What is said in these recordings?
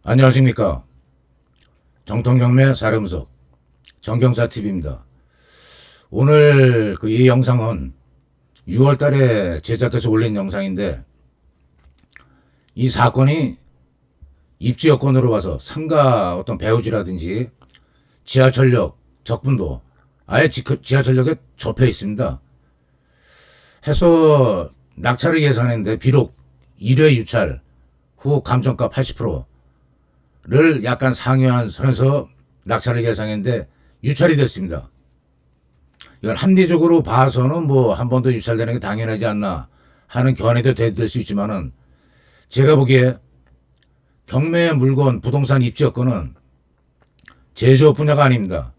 안녕하십니까. 정통경매 사령석 정경사TV입니다. 오늘 이 영상은 6월 달에 제작해서 올린 영상인데, 이 사건이 입주 여건으로 봐서 상가 어떤 배우지라든지 지하철역 적분도 아예 지하철역에 접해 있습니다. 해서 낙찰을 예상했는데, 비록 1회 유찰 후 감정가 80%를 약간 상회한 선에서 낙찰을 예상했는데 유찰이 됐습니다. 이건 합리적으로 봐서는 뭐 한 번 더 유찰되는 게 당연하지 않나 하는 견해도 될 수 있지만은, 제가 보기에 경매 물건 부동산 입지 여건은 제조업 분야가 아닙니다.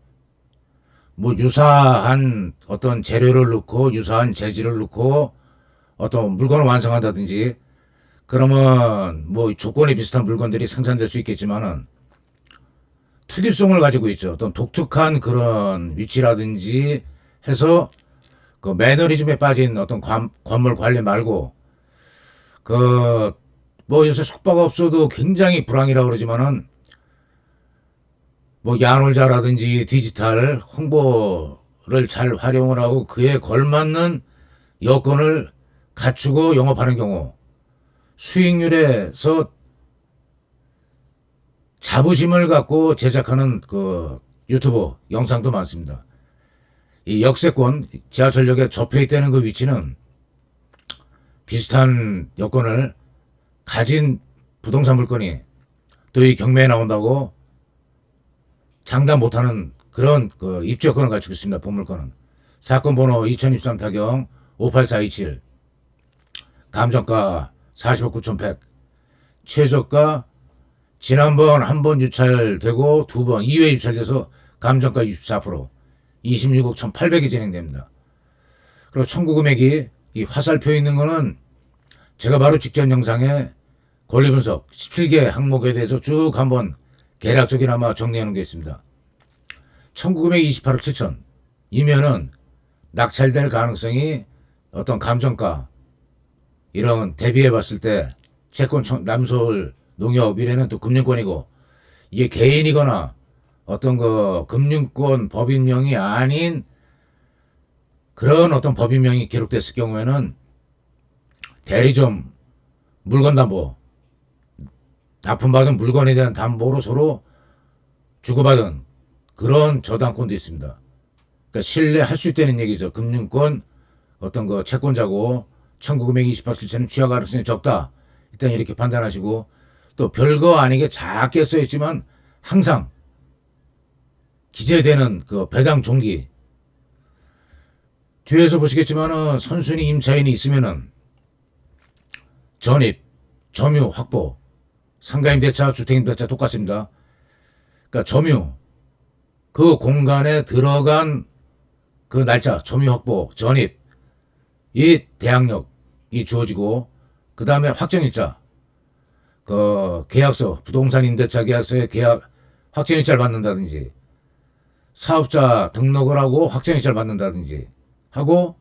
뭐 유사한 어떤 재료를 넣고 유사한 재질을 넣고 어떤 물건을 완성한다든지, 그러면 뭐 조건이 비슷한 물건들이 생산될 수 있겠지만은, 특이성을 가지고 있죠. 어떤 독특한 그런 위치라든지 해서 그 매너리즘에 빠진 어떤 건물 관리 말고, 뭐 요새 숙박업소도 굉장히 불황이라고 그러지만은, 뭐 야놀자라든지 디지털 홍보를 잘 활용을 하고 그에 걸맞는 여건을 갖추고 영업하는 경우, 수익률에서 자부심을 갖고 제작하는 유튜브 영상도 많습니다. 이 역세권 지하철역에 접해 있다는 그 위치는 비슷한 여건을 가진 부동산 물건이 또 이 경매에 나온다고 장담 못하는 그런 입주 여건을 갖추고 있습니다. 본물건은 사건 번호 2023 타경 58427, 감정가 40억 9,100, 최저가 지난번 한 번 유찰되고 두 번 2회 유찰돼서 감정가 64%, 26억 1,800이 진행됩니다. 그리고 청구 금액이 이 화살표 있는 거는 제가 바로 직전 영상에 권리분석 17개 항목에 대해서 쭉 한번 대략적이나마 정리해 놓은 게 있습니다. 청구 금액 28억 7천 이면은 낙찰될 가능성이 어떤 감정가 이런 대비해 봤을 때, 채권 남서울 농협 이래는 또 금융권이고, 이게 개인이거나 어떤 금융권 법인명이 아닌 그런 어떤 법인명이 기록됐을 경우에는 대리점 물건 담보, 납품받은 물건에 대한 담보로 서로 주고받은 그런 저당권도 있습니다. 그러니까 신뢰할 수 있다는 얘기죠. 금융권 어떤 채권자고 청구 금액 28억 7천은 취하 가능성이 적다, 일단 이렇게 판단하시고, 또 별거 아니게 작게 써있지만 항상 기재되는 배당 종기, 뒤에서 보시겠지만은 선순위 임차인이 있으면은 전입, 점유, 확보, 상가임대차, 주택임대차 똑같습니다. 그러니까 점유, 그 공간에 들어간 그 날짜, 점유, 확보, 전입, 이 대항력이 주어지고, 그 다음에 확정일자, 계약서, 부동산 임대차 계약서에 확정일자를 받는다든지, 사업자 등록을 하고 확정일자를 받는다든지 하고,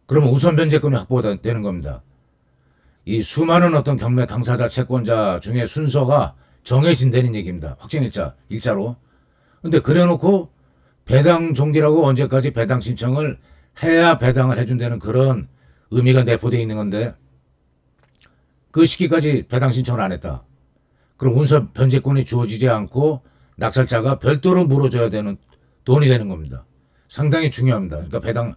그러면 우선 변제권이 확보되는 겁니다. 이 수많은 어떤 경매 당사자 채권자 중에 순서가 정해진다는 얘기입니다. 확정일자, 일자로. 근데 그래놓고 배당 종기라고 언제까지 배당 신청을 해야 배당을 해준다는 그런 의미가 내포되어 있는 건데, 그 시기까지 배당 신청을 안 했다. 그럼 운선 변제권이 주어지지 않고 낙찰자가 별도로 물어줘야 되는 돈이 되는 겁니다. 상당히 중요합니다. 그러니까 배당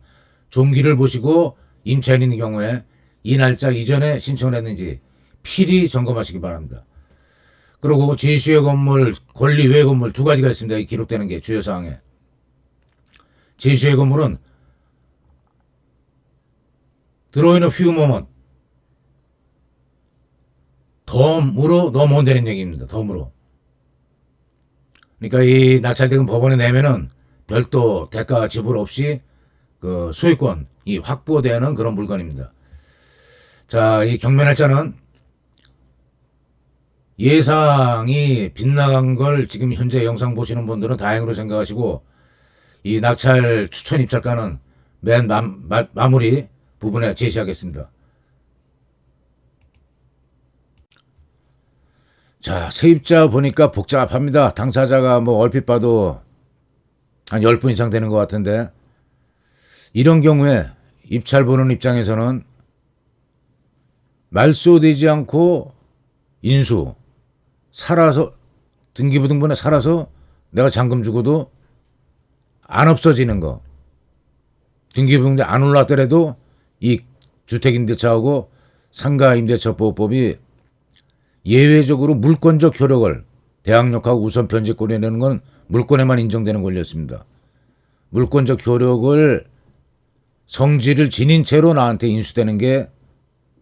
종기를 보시고 임차인인 경우에 이 날짜 이전에 신청을 했는지 필히 점검하시기 바랍니다. 그리고 지시외 건물, 권리외 건물 두 가지가 있습니다. 이 기록되는 게 주요사항에. 지시외 건물은 들어오는 few moment, 덤으로 넘어온다는 얘기입니다. 덤으로. 그러니까 이 낙찰대금 법원에 내면은 별도 대가 지불 없이 소유권이 확보되는 그런 물건입니다. 자, 이 경매 날짜는 예상이 빗나간 걸 지금 현재 영상 보시는 분들은 다행으로 생각하시고, 이 낙찰 추천 입찰가는 맨 마무리 부분에 제시하겠습니다. 자, 세입자 보니까 복잡합니다. 당사자가 뭐 얼핏 봐도 한 10분 이상 되는 것 같은데, 이런 경우에 입찰 보는 입장에서는 말소되지 않고 인수, 살아서, 등기부등본에 살아서 내가 잔금 주고도 안 없어지는 거. 등기부등본에 안 올랐더라도 이 주택임대차하고 상가임대차보호법이 예외적으로 물권적 효력을 대항력하고 우선 변제권이 내는 건 물권에만 인정되는 권리였습니다. 물권적 효력을 성질을 지닌 채로 나한테 인수되는 게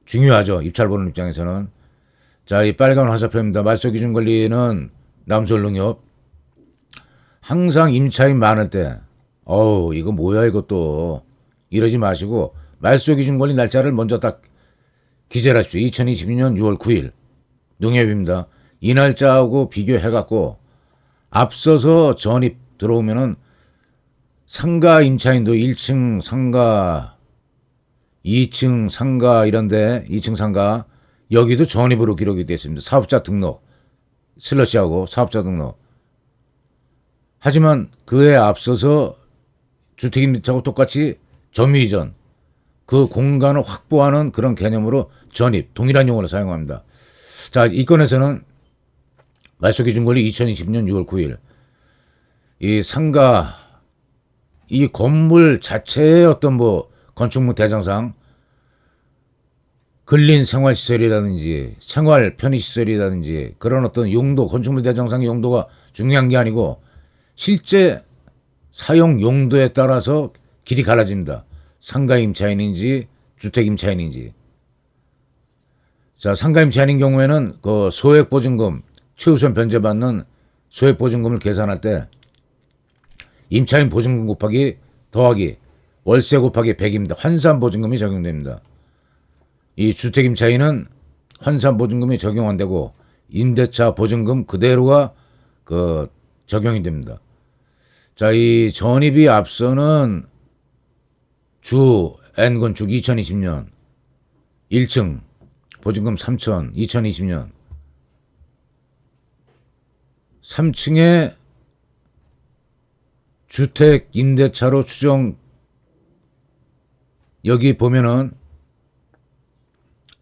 중요하죠. 입찰 보는 입장에서는. 자, 이 빨간 화살표입니다. 말소기준 권리는 남솔농협. 항상 임차인 많을 때 이거 뭐야 이것도 이러지 마시고 말소기준 권리 날짜를 먼저 딱 기재를 하십시오. 2022년 6월 9일 농협입니다. 이 날짜하고 비교해갖고 앞서서 전입 들어오면은 상가 임차인도 1층 상가, 2층 상가 이런데 2층 상가 여기도 전입으로 기록이 됐습니다. 사업자 등록 슬러시하고 사업자 등록. 하지만 그에 앞서서 주택임대차하고 똑같이 점유이전 그 공간을 확보하는 그런 개념으로 전입 동일한 용어를 사용합니다. 자, 이 건에서는 말소기준권리 2020년 6월 9일 이 상가 이 건물 자체의 어떤 뭐 건축물 대장상 근린 생활시설이라든지 생활 편의시설이라든지 그런 어떤 용도 건축물 대장상의 용도가 중요한 게 아니고 실제 사용 용도에 따라서 길이 갈라집니다. 상가 임차인인지 주택 임차인인지. 자, 상가 임차인인 경우에는 그 소액보증금 최우선 변제받는 소액보증금을 계산할 때 임차인 보증금 곱하기 더하기 월세 곱하기 100입니다. 환산보증금이 적용됩니다. 이 주택임차인은 환산보증금이 적용 안 되고 임대차 보증금 그대로가 그 적용이 됩니다. 자, 이 전입이 앞서는 주 N건축 2020년 1층 보증금 3천 2020년 3층에 주택 임대차로 추정 여기 보면은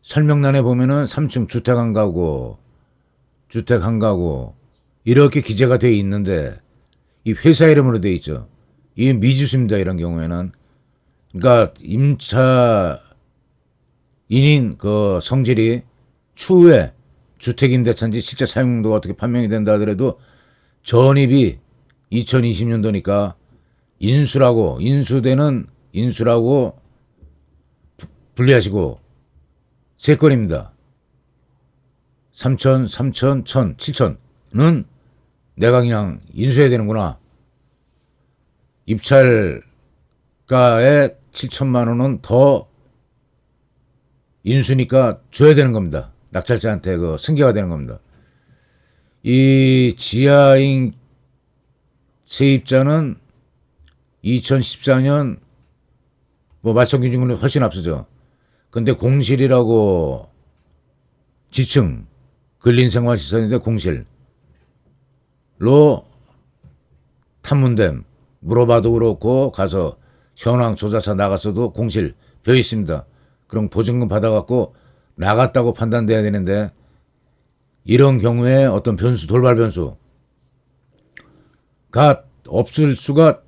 설명란에 보면은 3층 주택 한 가구 이렇게 기재가 되어 있는데 이 회사 이름으로 되어 있죠. 이 미지수입니다. 이런 경우에는. 그러니까 임차인인 그 성질이 추후에 주택임대차인지 실제 사용도가 어떻게 판명이 된다 하더라도 전입이 2020년도니까 인수라고 분리하시고 세 건입니다. 3천, 3천, 1천, 7천은 내가 그냥 인수해야 되는구나. 입찰가에 7천만 원은 더 인수니까 줘야 되는 겁니다. 낙찰자한테 그 승계가 되는 겁니다. 이 지하인 세입자는 2014년 뭐 말소기준권리 훨씬 앞서죠. 근데 공실이라고 지층 근린생활시설인데 공실로 탐문됨 물어봐도 그렇고 가서 현황 조사차 나갔어도 공실 벼 있습니다. 그럼 보증금 받아갖고 나갔다고 판단돼야 되는데 이런 경우에 어떤 변수 돌발 변수가 없을 수가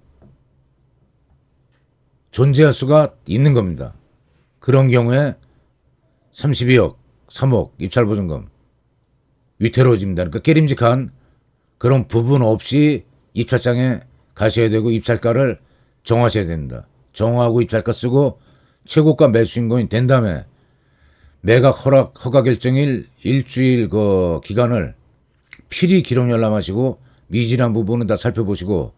존재할 수가 있는 겁니다. 그런 경우에 32억, 3억 입찰보증금 위태로워집니다. 그러니까 깨림직한 그런 부분 없이 입찰장에 가셔야 되고 입찰가를 정하셔야 됩니다. 정하고 입찰가 쓰고 최고가 매수인공이 된 다음에 매각 허가 결정일 일주일 그 기간을 필히 기록 열람하시고 미진한 부분은 다 살펴보시고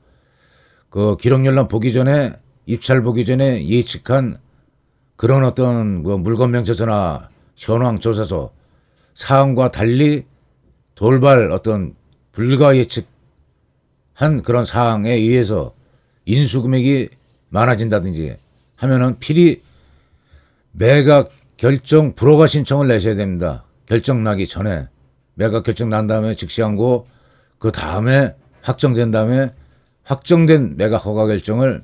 그 기록 열람 보기 전에 입찰 보기 전에 예측한 그런 어떤 그 물건 명세서나 현황 조사서 사항과 달리 돌발 어떤 불가 예측한 그런 사항에 의해서 인수 금액이 많아진다든지 하면은 필히 매각 결정 불허가 신청을 내셔야 됩니다. 결정 나기 전에 매각 결정 난 다음에 즉시 항고, 그 다음에 확정된 다음에 확정된 매각 허가 결정을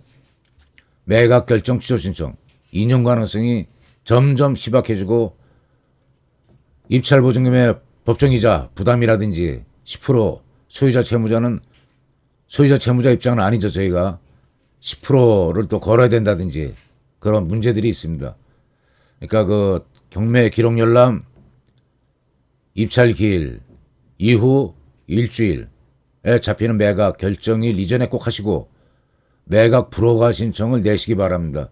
매각 결정 취소 신청, 인용 가능성이 점점 희박해지고 입찰 보증금의 법정이자 부담이라든지 10% 소유자 채무자 입장은 아니죠. 저희가 10%를 또 걸어야 된다든지 그런 문제들이 있습니다. 그러니까 그 경매 기록 열람 입찰 기일 이후 일주일에 잡히는 매각 결정일 이전에 꼭 하시고 매각 불허가 신청을 내시기 바랍니다.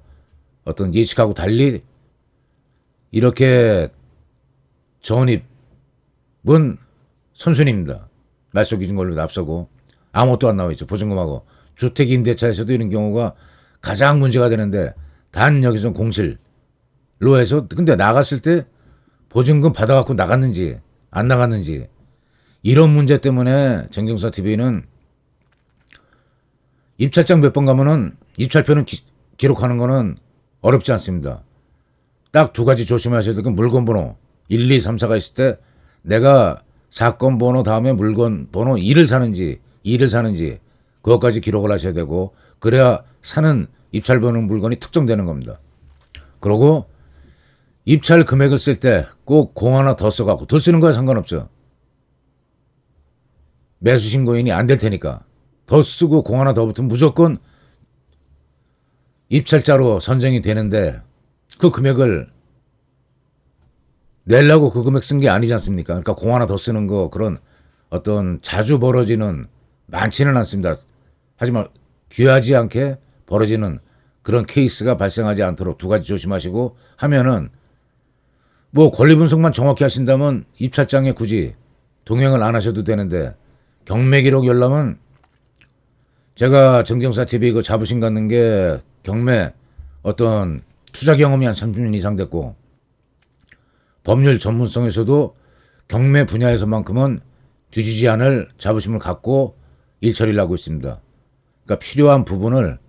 어떤 예측하고 달리 이렇게 전입은 선순위입니다. 말소 기준 권리도 앞서고 아무것도 안 나와 있죠. 보증금하고 주택임대차에서도 이런 경우가 가장 문제가 되는데 단 여기서 공실로 해서 근데 나갔을 때 보증금 받아갖고 나갔는지 안 나갔는지 이런 문제 때문에 정경사 TV는 입찰장 몇 번 가면은 입찰표는 기록하는 거는 어렵지 않습니다. 딱 두 가지 조심하셔야 될 건 물건 번호 1, 2, 3, 4가 있을 때 내가 사건 번호 다음에 물건 번호 1을 사는지 2를 사는지 그것까지 기록을 하셔야 되고 그래야 사는 입찰 번호 물건이 특정되는 겁니다. 그리고 입찰 금액을 쓸 때 꼭 공 하나 더 써갖고 더 쓰는 거야 상관없죠. 매수 신고인이 안 될 테니까 더 쓰고 공 하나 더 붙으면 무조건 입찰자로 선정이 되는데 그 금액을 내려고 그 금액 쓴 게 아니지 않습니까? 그러니까 공 하나 더 쓰는 거 그런 어떤 자주 벌어지는 많지는 않습니다. 하지만 귀하지 않게 벌어지는 그런 케이스가 발생하지 않도록 두 가지 조심하시고 하면은 뭐 권리 분석만 정확히 하신다면 입찰장에 굳이 동행을 안 하셔도 되는데 경매 기록 열람은 제가 정경사 TV 그 자부심 갖는 게 경매 어떤 투자 경험이 한 30년 이상 됐고 법률 전문성에서도 경매 분야에서만큼은 뒤지지 않을 자부심을 갖고 일처리를 하고 있습니다. 그러니까 필요한 부분을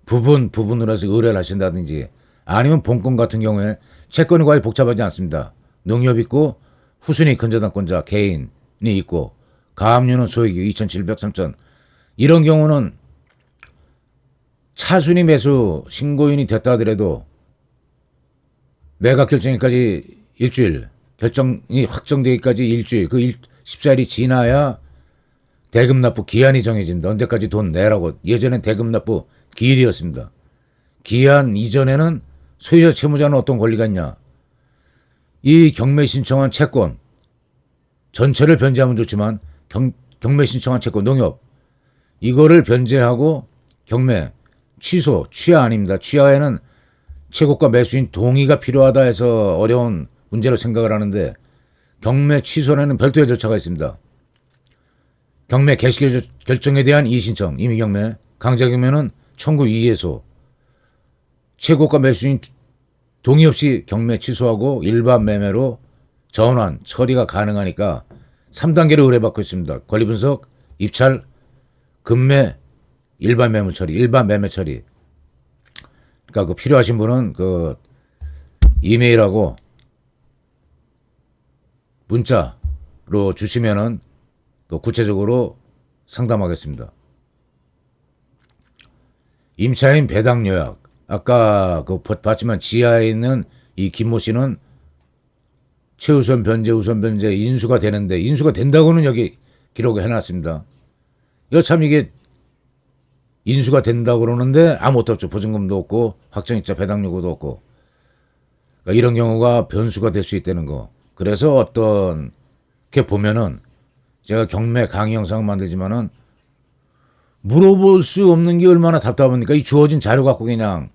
부분으로 해서 의뢰를 하신다든지 아니면 본건 같은 경우에 채권이 거의 복잡하지 않습니다. 농협 있고 후순위 근저당권자 개인이 있고 가압류는 소액이 2,700, 3,000 이런 경우는 차순위 매수 신고인이 됐다 하더라도 매각 결정일까지 일주일 결정이 확정되기까지 일주일 그 14일이 지나야 대금 납부 기한이 정해집니다. 언제까지 돈 내라고. 예전엔 대금 납부 기일이었습니다. 기한 이전에는 소유자 채무자는 어떤 권리가 있냐. 이 경매 신청한 채권 전체를 변제하면 좋지만 경매 신청한 채권 농협 이거를 변제하고 경매 취소 취하 아닙니다. 취하에는 최고가 매수인 동의가 필요하다 해서 어려운 문제로 생각을 하는데 경매 취소에는 별도의 절차가 있습니다. 경매 개시 결정에 대한 이의신청 임의경매 강제경매는 청구 이의해소 최고가 매수인 동의 없이 경매 취소하고 일반 매매로 전환 처리가 가능하니까 3단계를 의뢰받고 있습니다. 권리분석, 입찰, 금매, 일반 매물 처리, 일반 매매 처리. 그러니까 그 필요하신 분은 그 이메일하고 문자로 주시면은 그 구체적으로 상담하겠습니다. 임차인 배당 요약. 아까 그 봤지만 지하에 있는 이 김모 씨는 최우선 변제, 우선 변제 인수가 되는데 인수가 된다고는 여기 기록을 해놨습니다. 이거 참 이게 인수가 된다고 그러는데 아무것도 없죠. 보증금도 없고 확정일자 배당 요구도 없고 그러니까 이런 경우가 변수가 될 수 있다는 거. 그래서 어떻게 보면은 제가 경매 강의 영상 만들지만은 물어볼 수 없는 게 얼마나 답답합니까? 이 주어진 자료 갖고 그냥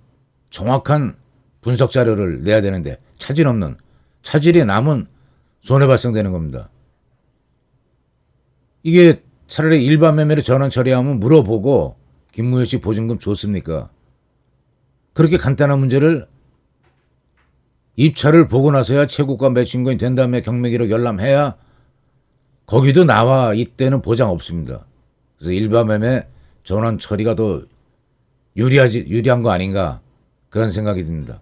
정확한 분석 자료를 내야 되는데 차질이 남은 손해 발생되는 겁니다. 이게 차라리 일반 매매를 전환 처리하면 물어보고 김무효 씨 보증금 줬습니까? 그렇게 간단한 문제를 입찰을 보고 나서야 최고가 매수인권이 된 다음에 경매 기록 열람해야 거기도 나와 이때는 보장 없습니다. 그래서 일반 매매 전환 처리가 더 유리한 거 아닌가 그런 생각이 듭니다.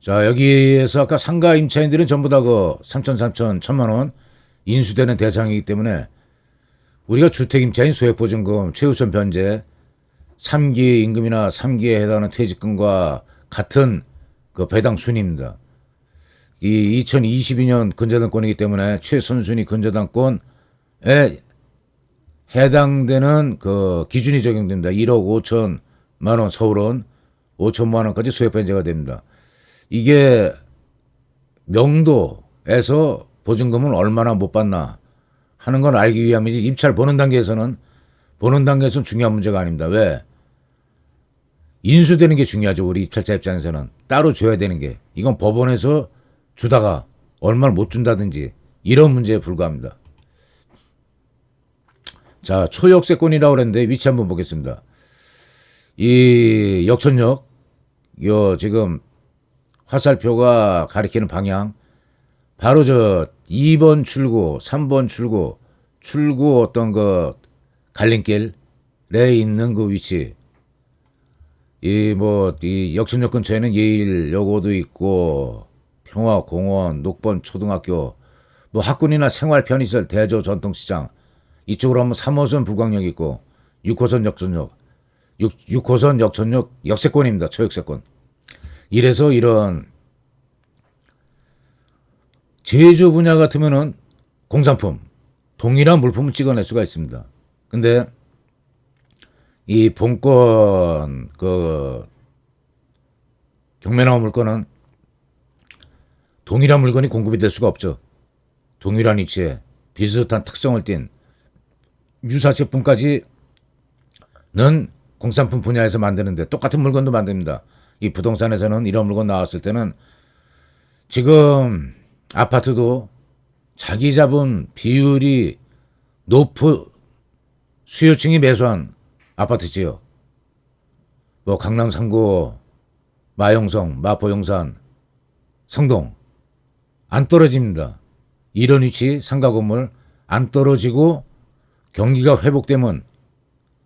자, 여기에서 아까 상가 임차인들은 전부 다 그 3천, 3천, 1,000만 원 인수되는 대상이기 때문에 우리가 주택 임차인 소액보증금 최우선 변제 3기 임금이나 3기에 해당하는 퇴직금과 같은 그 배당 순입니다. 이 2022년 근저당권이기 때문에 최선순위 근저당권에 해당되는 그 기준이 적용됩니다. 1억 5천만 원 서울은 5천만 원까지 소액 변제가 됩니다. 이게 명도에서 보증금은 얼마나 못 받나 하는 건 알기 위함이지 입찰 보는 단계에서는 중요한 문제가 아닙니다. 왜? 인수되는 게 중요하죠. 우리 입찰자 입장에서는 따로 줘야 되는 게 이건 법원에서 주다가 얼마를 못 준다든지 이런 문제에 불과합니다. 자, 초역세권이라고 그랬는데 위치 한번 보겠습니다. 이 역천역 요 지금 화살표가 가리키는 방향 바로 저 2번 출구, 3번 출구 어떤 그 갈림길에 있는 그 위치. 이 역천역 근처에는 예일여고도 있고 평화공원, 녹번 초등학교, 뭐 학군이나 생활 편의시설, 대저 전통시장 이쪽으로 하면 3호선 불광역 있고 6호선 역천역, 6호선 역천역 역세권입니다. 초역세권. 이래서 이런 제조 분야 같으면은 공산품, 동일한 물품을 찍어낼 수가 있습니다. 근데 이 본권 그 경매 나온 물건은 동일한 물건이 공급이 될 수가 없죠. 동일한 위치에 비슷한 특성을 띤 유사 제품까지는 공산품 분야에서 만드는데 똑같은 물건도 만듭니다. 이 부동산에서는 이런 물건 나왔을 때는 지금 아파트도 자기 자본 비율이 높은 수요층이 매수한 아파트 지역, 뭐 강남 3구, 마용성, 마포 용산, 성동 안 떨어집니다. 이런 위치 상가 건물 안 떨어지고 경기가 회복되면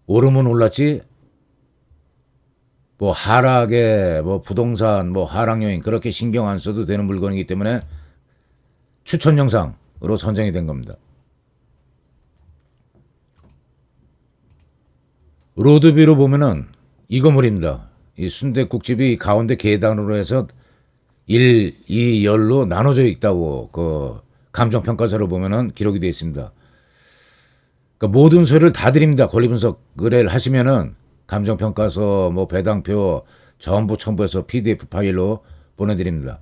오르면 올랐지 뭐 하락에 뭐 부동산 뭐 하락 요인 그렇게 신경 안 써도 되는 물건이기 때문에 추천 영상으로 선정이 된 겁니다. 로드뷰로 보면은 이 건물입니다. 이 순댓국집이 가운데 계단으로 해서 1, 2 열로 나눠져 있다고 그 감정평가서로 보면은 기록이 되어 있습니다. 그러니까 모든 서류를 다 드립니다. 권리분석 의뢰를 하시면은 감정평가서 뭐 배당표 전부 첨부해서 PDF 파일로 보내드립니다.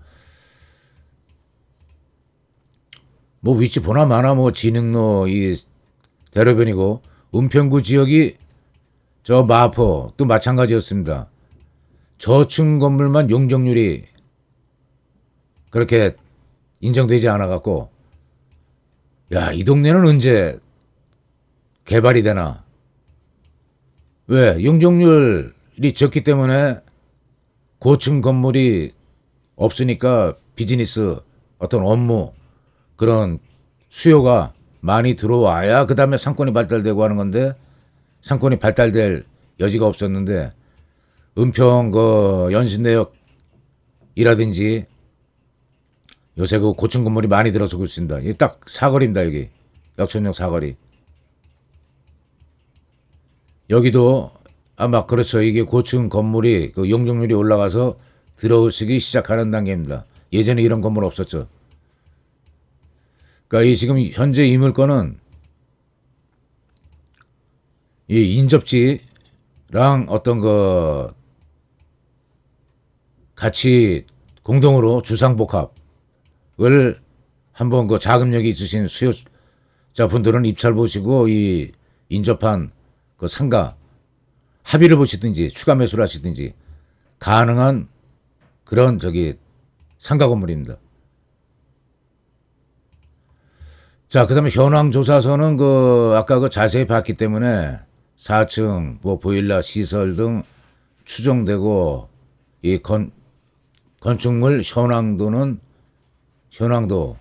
뭐 위치 보나마나 뭐 진흥로 이 대로변이고 은평구 지역이 저 마포 또 마찬가지였습니다. 저층 건물만 용적률이 그렇게 인정되지 않아 갖고 야, 이 동네는 언제 개발이 되나? 왜? 용적률이 적기 때문에 고층 건물이 없으니까 비즈니스 어떤 업무 그런 수요가 많이 들어와야 그 다음에 상권이 발달되고 하는 건데 상권이 발달될 여지가 없었는데 은평 그 연신내역이라든지 요새 그 고층 건물이 많이 들어서고 있습니다. 이게 딱 사거리입니다. 여기 역천역 사거리. 여기도 아마 그렇죠. 이게 고층 건물이 그 용적률이 올라가서 들어오기 시작하는 단계입니다. 예전에 이런 건물 없었죠. 그러니까 이 지금 현재 이 물건은 이 인접지랑 어떤 그 같이 공동으로 주상복합을 한번 그 자금력이 있으신 수요자분들은 입찰 보시고 이 인접한 그 상가 합의를 보시든지 추가 매수를 하시든지 가능한 그런 저기 상가 건물입니다. 자, 그다음에 현황 조사서는 그 아까 그 자세히 봤기 때문에 4층 뭐 보일러 시설 등 추정되고 이 건축물 현황도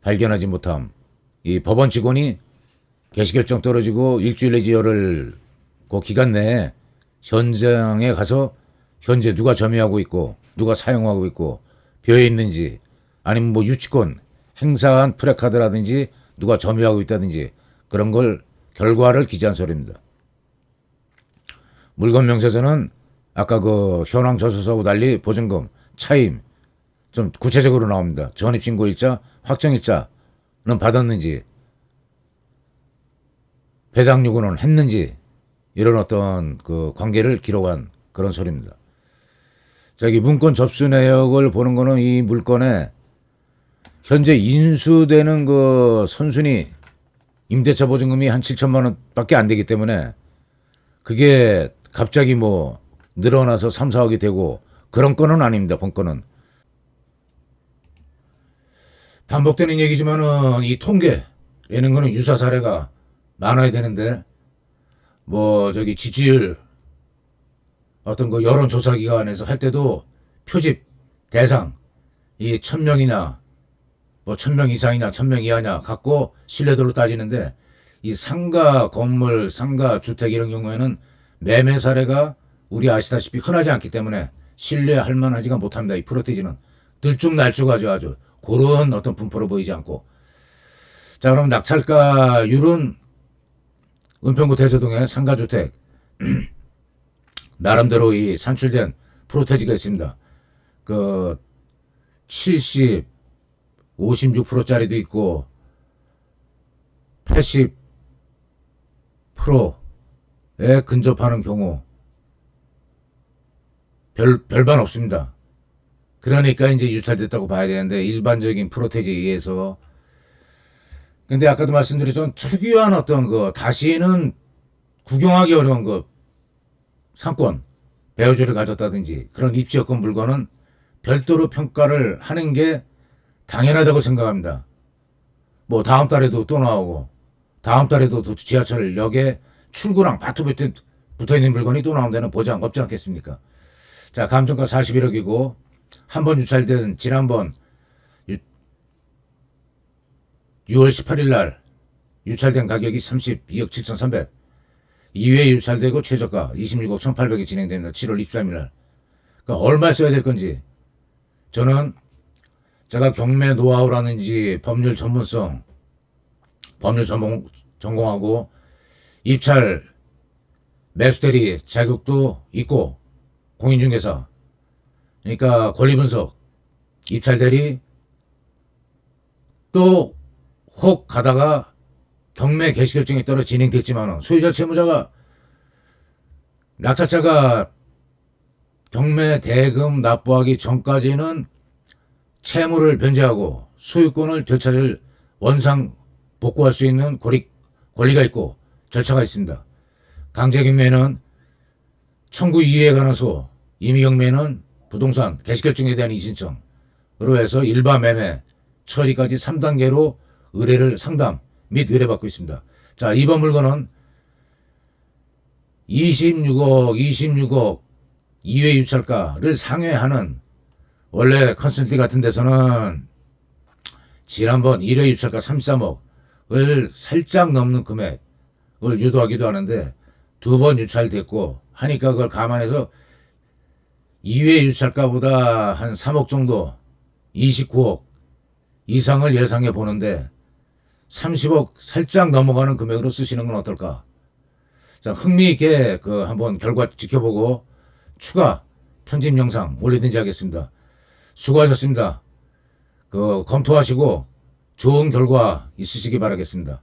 발견하지 못함. 이 법원 직원이 개시 결정 떨어지고 일주일 내지 열흘 그 기간 내에 현장에 가서 현재 누가 점유하고 있고 누가 사용하고 있고 벼에 있는지, 아니면 뭐 유치권 행사한 프레카드라든지 누가 점유하고 있다든지 그런 걸 결과를 기재한 서류입니다. 물건 명세서는 아까 그 현황 저서서하고 달리 보증금, 차임 좀 구체적으로 나옵니다. 전입신고일자, 확정일자는 받았는지, 배당 요구는 했는지, 이런 어떤 그 관계를 기록한 그런 서류입니다. 자, 이 문건 접수 내역을 보는 거는 이 물건에 현재 인수되는 그 선순위 임대차 보증금이 한 7천만 원 밖에 안 되기 때문에 그게 갑자기 뭐 늘어나서 3, 4억이 되고 그런 건은 아닙니다. 본건은. 반복되는 얘기지만은 이 통계라는 거는 유사 사례가 많아야 되는데, 뭐 저기 지지율 어떤 그 여론조사기관에서 할 때도 표집 대상 이 1000명이냐 뭐 1000명 이상이냐 1000명 이하냐 갖고 신뢰도로 따지는데, 이 상가 건물, 상가 주택 이런 경우에는 매매 사례가 우리 아시다시피 흔하지 않기 때문에 신뢰할 만하지가 못합니다. 이 프로테지는 들쭉날쭉하죠. 아주 그런 어떤 분포로 보이지 않고. 자, 그럼 낙찰가율은 은평구 대저동의 상가주택 나름대로 이 산출된 프로테지가 있습니다. 그 70, 56%짜리도 있고 80%에 근접하는 경우 별반 없습니다. 그러니까 이제 유찰됐다고 봐야 되는데, 일반적인 프로테지에 의해서. 근데 아까도 말씀드렸지만 특유한 어떤 그 다시는 구경하기 어려운 그 상권, 배우주를 가졌다든지 그런 입지여건 물건은 별도로 평가를 하는 게 당연하다고 생각합니다. 뭐 다음 달에도 또 나오고, 다음 달에도 또 지하철역에 출구랑 바로 붙어있는 물건이 또 나온다는 보장 없지 않겠습니까? 자, 감정가 41억이고 한 번 유찰된 지난번 6월 18일 날 유찰된 가격이 32억 7,300. 2회 유찰되고 최저가 26억 1,800이 진행됩니다. 7월 23일 날. 그러니까 얼마 써야 될 건지, 저는 제가 경매 노하우라는지 법률 전문성, 법률 전공하고 입찰 매수대리 자격도 있고 공인중개사, 그러니까 권리분석, 입찰대리, 또 혹 가다가 경매 개시결정이 따라 진행됐지만 소유자 채무자가 낙찰자가 경매 대금 납부하기 전까지는 채무를 변제하고 소유권을 되찾을 원상 복구할 수 있는 권리가 있고 절차가 있습니다. 강제경매는 청구 이유에 관한 소, 임의경매는 부동산 개시결정에 대한 이의신청으로 해서 일반 매매 처리까지 3단계로 의뢰를 상담 및 의뢰받고 있습니다. 자, 이번 물건은 26억 2회 유찰가를 상회하는, 원래 컨설팅 같은 데서는 지난번 1회 유찰가 33억을 살짝 넘는 금액을 유도하기도 하는데, 두 번 유찰됐고 하니까 그걸 감안해서 2회 유찰가보다 한 3억 정도, 29억 이상을 예상해 보는데 30억 살짝 넘어가는 금액으로 쓰시는 건 어떨까? 자, 흥미있게 그 한번 결과 지켜보고 추가 편집 영상 올리든지 하겠습니다. 수고하셨습니다. 그 검토하시고 좋은 결과 있으시기 바라겠습니다.